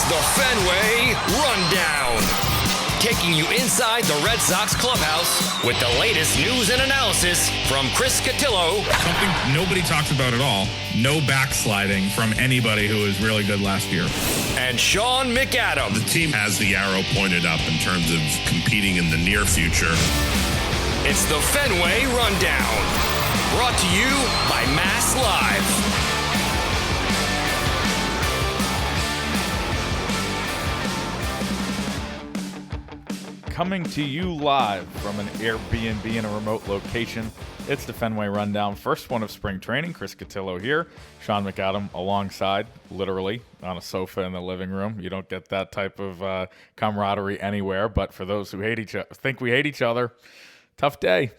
the Fenway Rundown, taking you inside the Red Sox clubhouse with the latest news and analysis from Chris Cotillo. Something nobody talks about at all. No backsliding from anybody who was really good last year. And Sean McAdam. The team has the arrow pointed up in terms of competing in the near future. It's the Fenway Rundown, brought to you by MassLive. Coming to you live from an Airbnb in a remote location, it's the Fenway Rundown, first one of spring training. Chris Cotillo here, Sean McAdam alongside, literally on a sofa in the living room. You don't get that type of camaraderie anywhere, but for those who think we hate each other, tough day.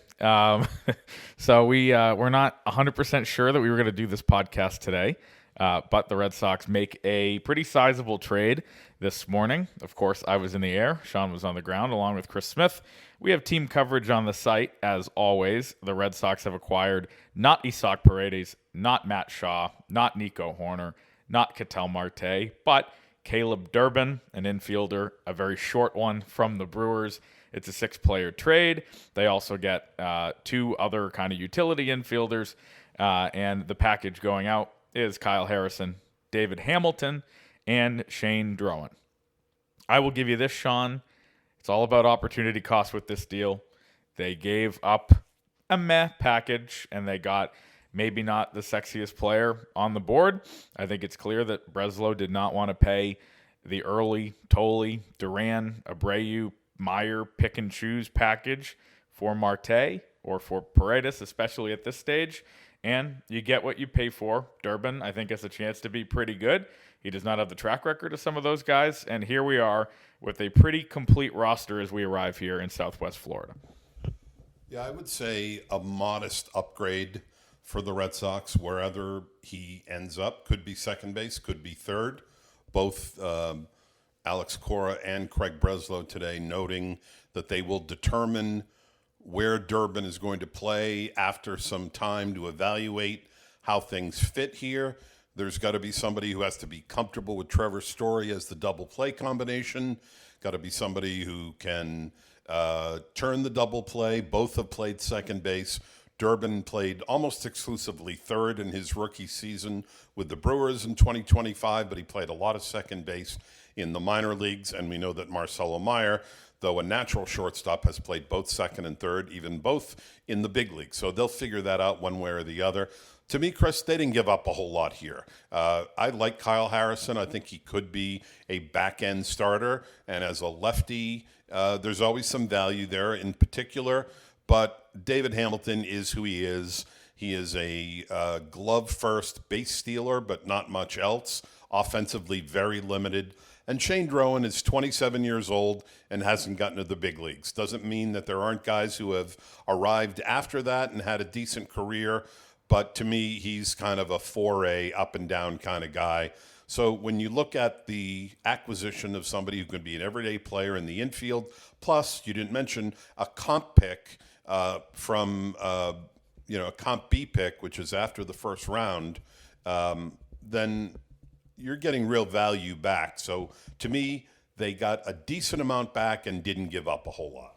So we're not 100% sure that we were going to do this podcast today, but the Red Sox make a pretty sizable trade this morning. Of course, I was in the air. Sean was on the ground along with Chris Smith. We have team coverage on the site, as always. The Red Sox have acquired not Isaac Paredes, not Matt Shaw, not Nico Horner, not Ketel Marte, but Caleb Durbin, an infielder, a very short one from the Brewers. It's a 6-player trade. They also get 2 other kind of utility infielders, and the package going out is Kyle Harrison, David Hamilton, and Shane Drowan. I will give you this, Sean. It's all about opportunity cost with this deal. They gave up a meh package, and they got maybe not the sexiest player on the board. I think it's clear that Breslow did not want to pay the early Tolley, Duran, Abreu, Meyer pick-and-choose package for Marte or for Paredes, especially at this stage. And you get what you pay for. Durban, I think, has a chance to be pretty good. He does not have the track record of some of those guys. And here we are with a pretty complete roster as we arrive here in Southwest Florida. Yeah, I would say a modest upgrade for the Red Sox wherever he ends up. Could be second base, could be third. Both Alex Cora and Craig Breslow today noting that they will determine where Durban is going to play after some time to evaluate how things fit here. There's got to be somebody who has to be comfortable with Trevor Story as the double play combination. Got to be somebody who can turn the double play. Both have played second base. Durbin played almost exclusively third in his rookie season with the Brewers in 2025, but he played a lot of second base in the minor leagues, and we know that Marcelo Meyer, though a natural shortstop, has played both second and third, even both in the big league. So they'll figure that out one way or the other. To me, Chris, they didn't give up a whole lot here. I like Kyle Harrison. I think he could be a back-end starter. And as a lefty, there's always some value there in particular. But David Hamilton is who he is. He is a glove-first base stealer, but not much else. Offensively, very limited. And Shane Drowan is 27 years old and hasn't gotten to the big leagues. Doesn't mean that there aren't guys who have arrived after that and had a decent career. But to me, he's kind of a 4A up and down kind of guy. So when you look at the acquisition of somebody who can be an everyday player in the infield, plus you didn't mention a comp pick from a comp B pick, which is after the first round, then you're getting real value back. So to me, they got a decent amount back and didn't give up a whole lot.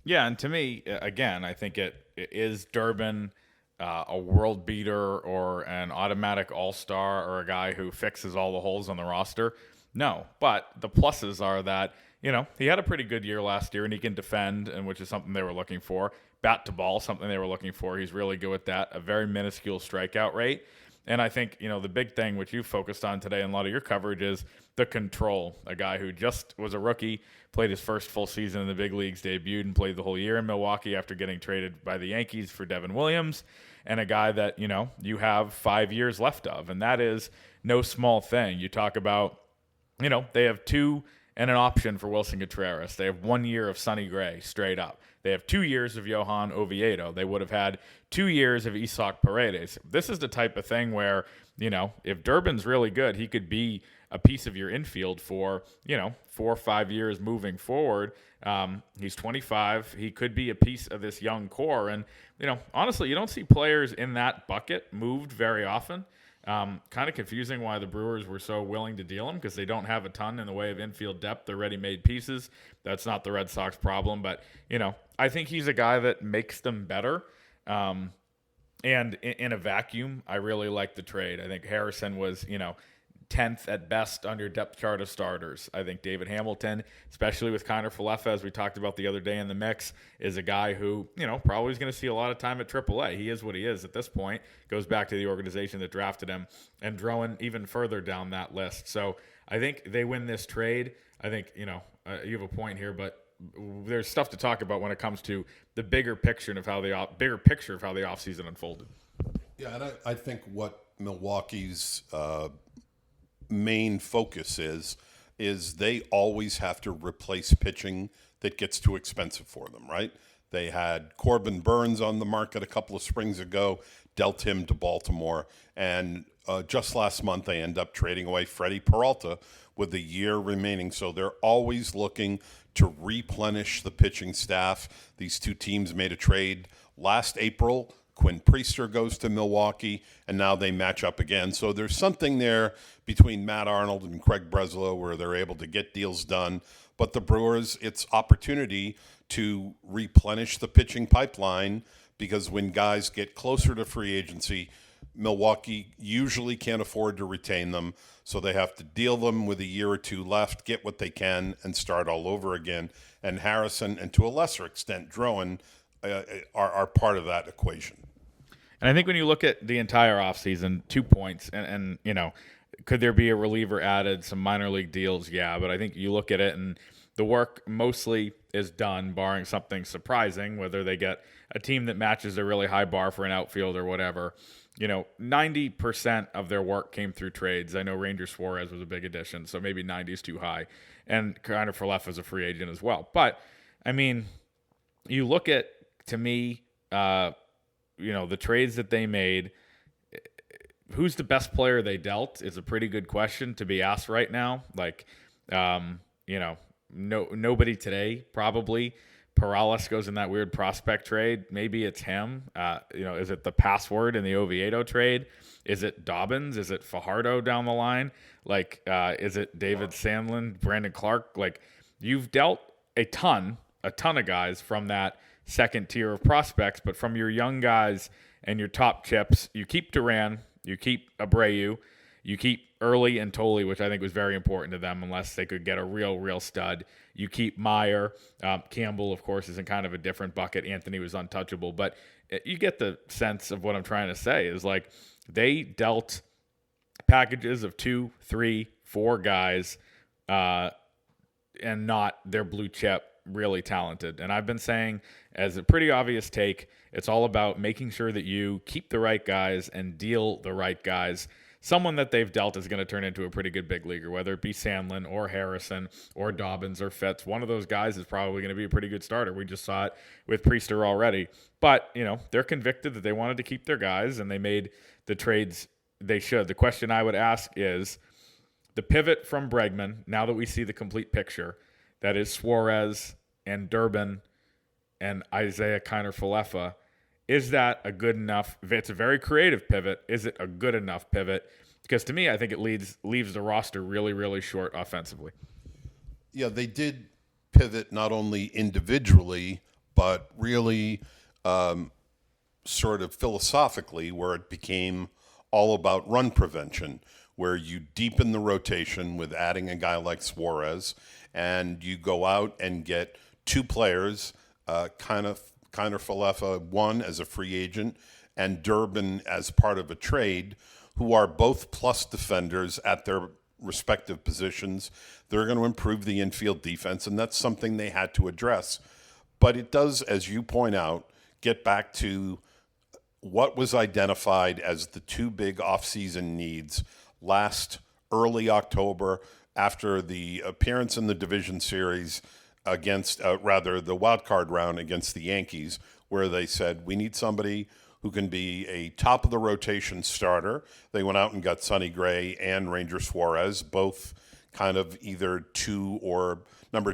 Yeah, and to me, again, I think it is Durbin a world beater or an automatic all-star or a guy who fixes all the holes on the roster? No, but the pluses are that, he had a pretty good year last year and he can defend, and which is something they were looking for. Bat to ball, something they were looking for. He's really good with that. A very minuscule strikeout rate. And I think, the big thing which you focused on today in a lot of your coverage is the control. A guy who just was a rookie, played his first full season in the big leagues, debuted and played the whole year in Milwaukee after getting traded by the Yankees for Devin Williams, and a guy that, you have 5 years left of. And that is no small thing. You talk about, they have 2 and an option for Wilson Contreras. They have 1 year of Sonny Gray straight up. They have 2 years of Johan Oviedo. They would have had 2 years of Isaac Paredes. This is the type of thing where, if Durbin's really good, he could be a piece of your infield for, 4 or 5 years moving forward. He's 25. He could be a piece of this young core. And, honestly, you don't see players in that bucket moved very often. Kind of confusing why the Brewers were so willing to deal him, because they don't have a ton in the way of infield depth. They're ready-made pieces. That's not the Red Sox problem, but I think he's a guy that makes them better. And in a vacuum, I really like the trade. I think Harrison was 10th at best on your depth chart of starters. I think David Hamilton, especially with Kiner Falefa, as we talked about the other day in the mix, is a guy who, probably is going to see a lot of time at AAA. He is what he is at this point. Goes back to the organization that drafted him, and Drowan even further down that list. So I think they win this trade. I think, you have a point here, but there's stuff to talk about when it comes to the bigger picture of how the offseason unfolded. Yeah, and I think what Milwaukee's main focus is they always have to replace pitching that gets too expensive for them, right? They had Corbin Burns on the market a couple of springs ago, dealt him to Baltimore, and just last month they end up trading away Freddie Peralta with a year remaining. So they're always looking to replenish the pitching staff. These two teams made a trade last April. Quinn Priester goes to Milwaukee, and now they match up again. So there's something there between Matt Arnold and Craig Breslow where they're able to get deals done. But the Brewers, it's opportunity to replenish the pitching pipeline, because when guys get closer to free agency, Milwaukee usually can't afford to retain them. So they have to deal them with a year or two left, get what they can, and start all over again. And Harrison, and to a lesser extent, Drowan, are part of that equation. And I think when you look at the entire offseason, 2 points, and could there be a reliever added, some minor league deals? Yeah, but I think you look at it and the work mostly is done, barring something surprising, whether they get a team that matches a really high bar for an outfield or whatever. 90% of their work came through trades. I know Ranger Suarez was a big addition, so maybe 90 is too high. And Kiner Falefa is a free agent as well. But, you look at, to me, the trades that they made, who's the best player they dealt is a pretty good question to be asked right now. Nobody today, probably. Perales goes in that weird prospect trade. Maybe it's him. Is it the password in the Oviedo trade? Is it Dobbins? Is it Fajardo down the line? Is it David Sandlin, Brandon Clark? You've dealt a ton of guys from that second tier of prospects, but from your young guys and your top chips, you keep Duran, you keep Abreu, you keep Early and Tolley, which I think was very important to them, unless they could get a real stud. You keep Meyer. Campbell, of course, is in kind of a different bucket. Anthony was untouchable, but you get the sense of what I'm trying to say is they dealt packages of 2, 3, 4 guys and not their blue chip, really talented. And I've been saying, as a pretty obvious take, it's all about making sure that you keep the right guys and deal the right guys. Someone that they've dealt is going to turn into a pretty good big leaguer, whether it be Sandlin or Harrison or Dobbins or Fitz. One of those guys is probably going to be a pretty good starter. We just saw it with Priester already. But, they're convicted that they wanted to keep their guys, and they made the trades they should. The question I would ask is the pivot from Bregman, now that we see the complete picture, that is Suarez and Durbin and Isaiah Kiner Falefa, is that a good enough? If it's a very creative pivot, is it a good enough pivot? Because to me, I think it leaves the roster really short offensively. Yeah, they did pivot not only individually, but really sort of philosophically, where it became all about run prevention, where you deepen the rotation with adding a guy like Suarez, and you go out and get 2 players, Kiner Falefa, one as a free agent, and Durbin as part of a trade, who are both plus defenders at their respective positions. They're going to improve the infield defense, and that's something they had to address. But it does, as you point out, get back to what was identified as the 2 big offseason needs last early October after the appearance in the division series against, the wild card round against the Yankees, where they said, we need somebody who can be a top of the rotation starter. They went out and got Sonny Gray and Ranger Suarez, both kind of either 2 or number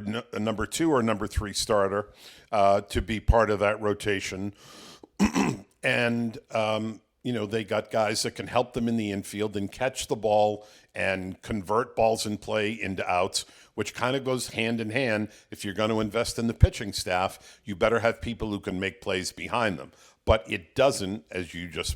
2 or number 3 starter to be part of that rotation. And they got guys that can help them in the infield and catch the ball and convert balls in play into outs, which kind of goes hand in hand. If you're going to invest in the pitching staff, you better have people who can make plays behind them. But it doesn't, as you just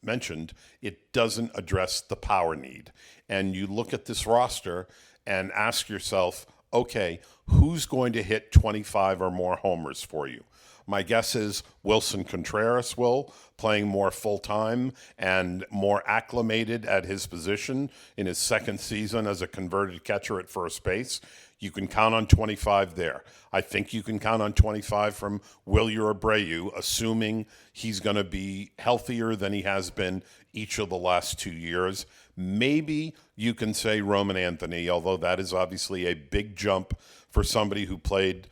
mentioned, it doesn't address the power need. And you look at this roster and ask yourself, okay, who's going to hit 25 or more homers for you? My guess is Wilson Contreras will, playing more full-time and more acclimated at his position in his second season as a converted catcher at first base. You can count on 25 there. I think you can count on 25 from Wilyer Abreu, assuming he's going to be healthier than he has been each of the last 2 years. Maybe you can say Roman Anthony, although that is obviously a big jump for somebody who played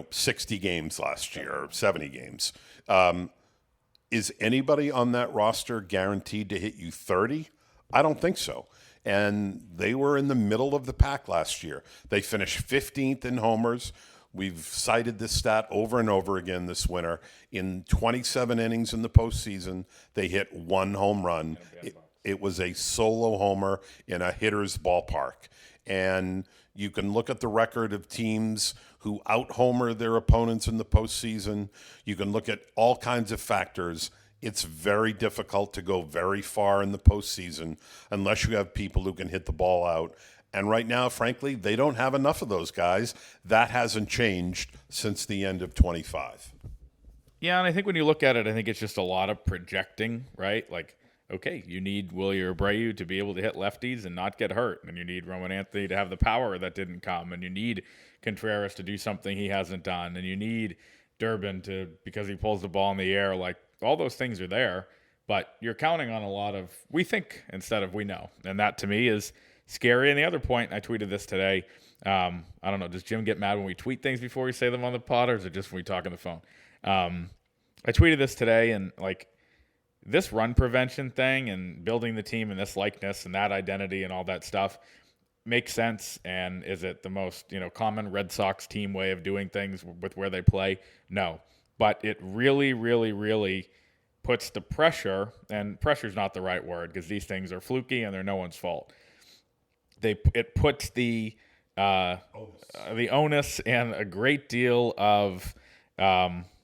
60 games last year, or 70 games. Is anybody on that roster guaranteed to hit you 30? I don't think so. And they were in the middle of the pack last year. They finished 15th in homers. We've cited this stat over and over again this winter. In 27 innings in the postseason, they hit 1 home run. It was a solo homer in a hitter's ballpark. And you can look at the record of teams who out-homer their opponents in the postseason. You can look at all kinds of factors. It's very difficult to go very far in the postseason unless you have people who can hit the ball out. And right now, frankly, they don't have enough of those guys. That hasn't changed since the end of 25. Yeah, and I think when you look at it, I think it's just a lot of projecting, right? Like, okay, you need Wilyer Abreu to be able to hit lefties and not get hurt, and you need Roman Anthony to have the power that didn't come, and you need Contreras to do something he hasn't done, and you need Durbin to, because he pulls the ball in the air. Like, all those things are there, but you're counting on a lot of we think instead of we know, and that to me is scary. And the other point, I tweeted this today, I don't know, does Jim get mad when we tweet things before we say them on the pod, or is it just when we talk on the phone? I tweeted this today, and like, this run prevention thing and building the team and this likeness and that identity and all that stuff makes sense. And is it the most, common Red Sox team way of doing things with where they play? No. But it really, really, really puts the pressure, and pressure's not the right word because these things are fluky and they're no one's fault. It puts the onus and a great deal of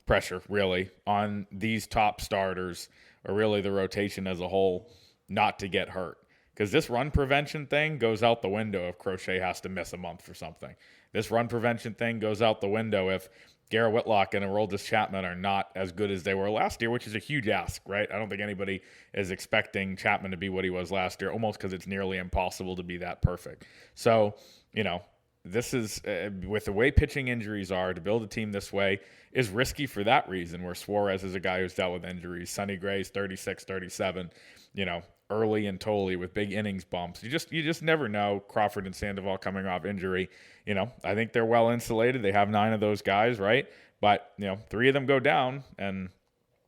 pressure, really, on these top starters, or really the rotation as a whole, not to get hurt. Because this run prevention thing goes out the window if Crochet has to miss a month for something. This run prevention thing goes out the window if Garrett Whitlock and Aroldis Chapman are not as good as they were last year, which is a huge ask, right? I don't think anybody is expecting Chapman to be what he was last year, almost because it's nearly impossible to be that perfect. So, this is, with the way pitching injuries are, to build a team this way is risky for that reason, where Suarez is a guy who's dealt with injuries. Sonny Gray's 36, 37, early and Tolley with big innings bumps. You just never know. Crawford and Sandoval coming off injury. I think they're well insulated. They have 9 of those guys, right? But, 3 of them go down, and,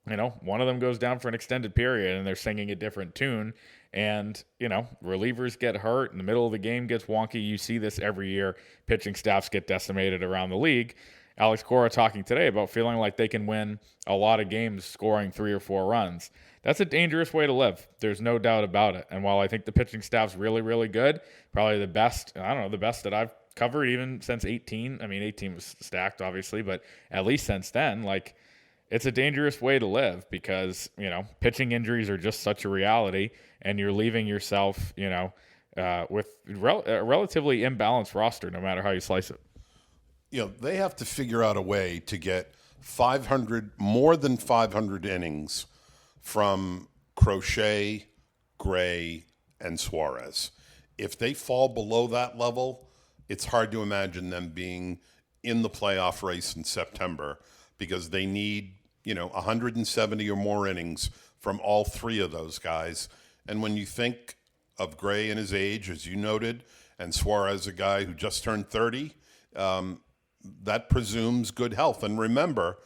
one of them goes down for an extended period, and they're singing a different tune. And, relievers get hurt in the middle of the game, gets wonky. You see this every year. Pitching staffs get decimated around the league. Alex Cora talking today about feeling like they can win a lot of games scoring 3 or 4 runs. That's a dangerous way to live. There's no doubt about it. And while I think the pitching staff's really, really good, probably the best that I've covered even since 18. I mean, 18 was stacked, obviously, but at least since then, like, it's a dangerous way to live because, pitching injuries are just such a reality, and you're leaving yourself, with a relatively imbalanced roster, no matter how you slice it. They have to figure out a way to get more than 500 innings from Crochet, Gray, and Suarez. If they fall below that level, it's hard to imagine them being in the playoff race in September because they need, 170 or more innings from all 3 of those guys. And when you think of Gray and his age, as you noted, and Suarez, a guy who just turned 30, that presumes good health. And remember,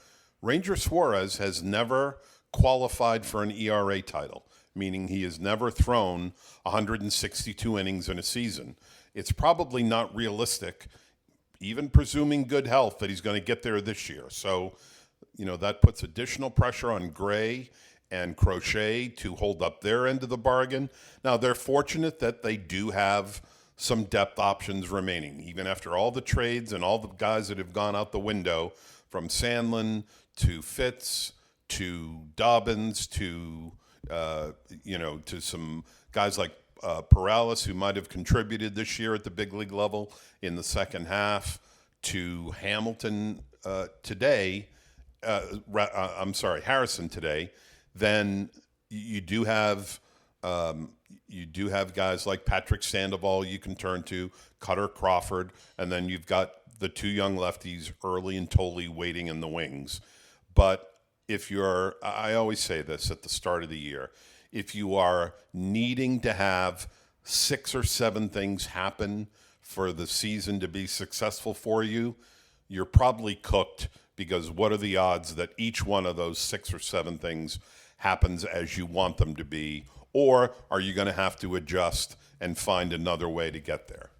Ranger Suarez has never qualified for an ERA title, meaning he has never thrown 162 innings in a season. It's probably not realistic, even presuming good health, that he's going to get there this year. So, that puts additional pressure on Gray and Crochet to hold up their end of the bargain. Now, they're fortunate that they do have some depth options remaining, even after all the trades and all the guys that have gone out the window, from Sandlin to Fitz to Dobbins to to some guys like Perales, who might have contributed this year at the big league level in the second half, to Hamilton today. Harrison today. Then you do have guys like Patrick Sandoval you can turn to, Cutter Crawford, and then you've got the two young lefties, Early and Tolley, waiting in the wings. But I always say this at the start of the year, if you are needing to have 6 or 7 things happen for the season to be successful for you, you're probably cooked, because what are the odds that each one of those 6 or 7 things happens as you want them to be? Or are you going to have to adjust and find another way to get there?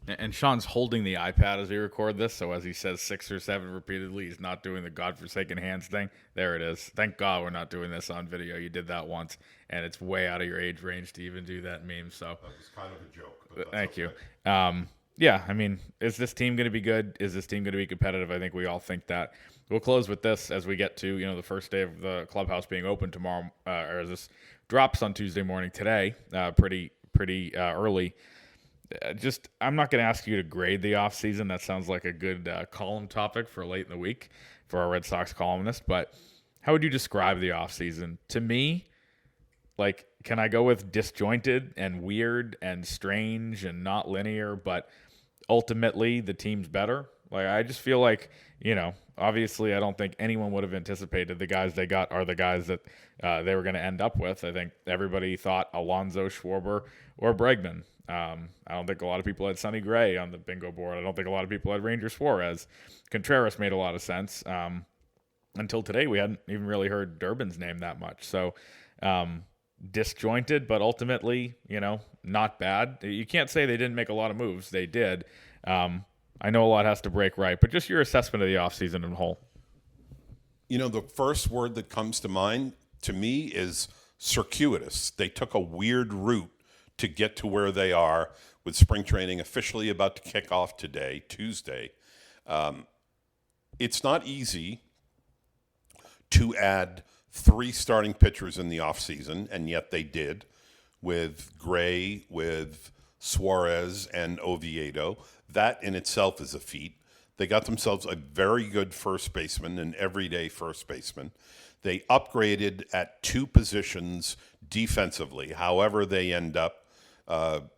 And Sean's holding the iPad as we record this, so as he says 6 or 7 repeatedly, he's not doing the godforsaken hands thing. There it is. Thank God we're not doing this on video. You did that once, and it's way out of your age range to even do that meme. So that was kind of a joke. Thank you. Yeah, I mean, is this team going to be good? Is this team going to be competitive? I think we all think that. We'll close with this as we get to the first day of the clubhouse being open tomorrow, or as this drops on Tuesday morning today, pretty early. I'm not going to ask you to grade the offseason. That sounds like a good column topic for late in the week for our Red Sox columnist. But how would you describe the offseason? To me, can I go with disjointed and weird and strange and not linear, but ultimately the team's better? I just feel like, obviously I don't think anyone would have anticipated the guys they got are the guys that they were going to end up with. I think everybody thought Alonso, Schwarber, or Bregman. I don't think a lot of people had Sonny Gray on the bingo board. I don't think a lot of people had Ranger Suarez. Contreras made a lot of sense. Until today, we hadn't even really heard Durbin's name that much. So disjointed, but ultimately, not bad. You can't say they didn't make a lot of moves. They did. I know a lot has to break right, but just your assessment of the offseason in whole. The first word that comes to mind to me is circuitous. They took a weird route to get to where they are, with spring training officially about to kick off today, Tuesday. It's not easy to add 3 starting pitchers in the offseason, and yet they did, with Gray, with Suarez, and Oviedo. That in itself is a feat. They got themselves a very good first baseman, an everyday first baseman. They upgraded at 2 positions defensively, however they end up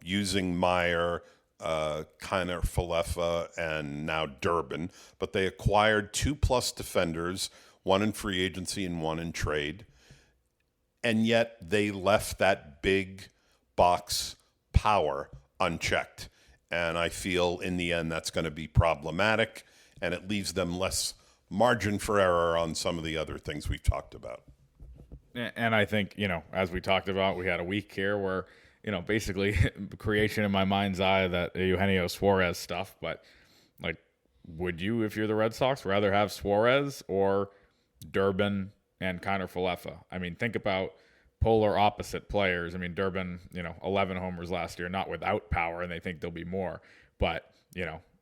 using Meyer, Kiner Falefa, and now Durbin. But they acquired 2+ defenders, 1 in free agency and 1 in trade. And yet they left that big box power unchecked. And I feel in the end that's going to be problematic, and it leaves them less margin for error on some of the other things we've talked about. And I think, as we talked about, we had a week here where, basically creation in my mind's eye, that Eugenio Suarez stuff. But, would you, if you're the Red Sox, rather have Suarez or Durbin and Kiner Falefa? I mean, think about polar opposite players. I mean, Durban, 11 homers last year, not without power, and they think there'll be more. But,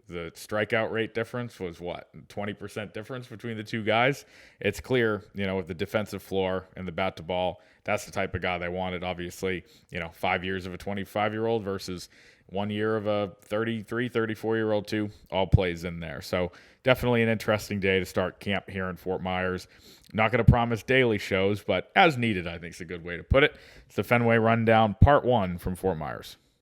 the strikeout rate difference was what? 20% difference between the two guys. It's clear, with the defensive floor and the bat to ball, that's the type of guy they wanted. Obviously, 5 years of a 25-year-old versus 1 year of a 33, 34-year-old too, all plays in there. So definitely an interesting day to start camp here in Fort Myers. Not going to promise daily shows, but as needed, I think is a good way to put it. It's the Fenway Rundown, Part 1 from Fort Myers.